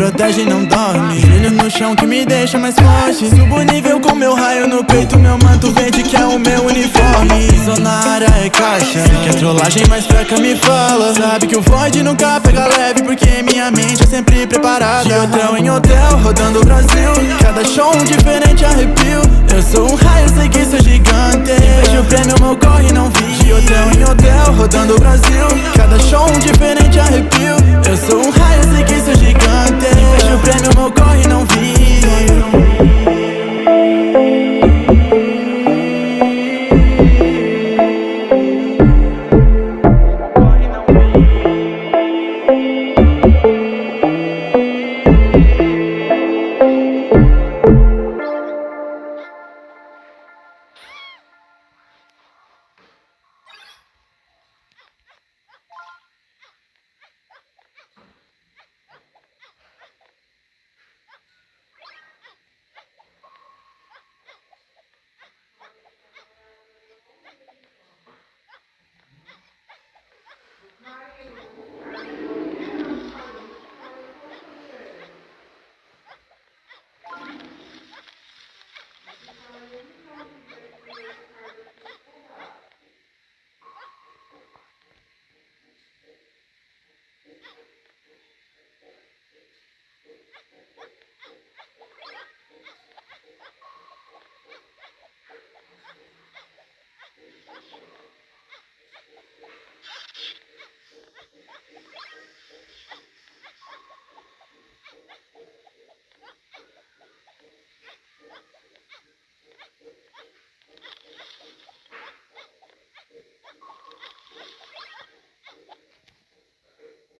protege e não dorme. Brilho no chão que me deixa mais forte. Subo o nível com meu raio no peito. Meu manto verde que é o meu uniforme. Sou na área é caixa. Que a trollagem mais fraca me fala. Sabe que o void nunca pega leve, porque minha mente é sempre preparada. De hotel em hotel, rodando o Brasil. Cada show um diferente arrepio. Eu sou um raio, sei que sou gigante. Vejo o prêmio, meu corre não vi. De hotel em hotel, rodando o Brasil. Cada show um diferente arrepio. Eu sou um raio, sei que sou gigante. Vejo o prêmio, meu corre não vi.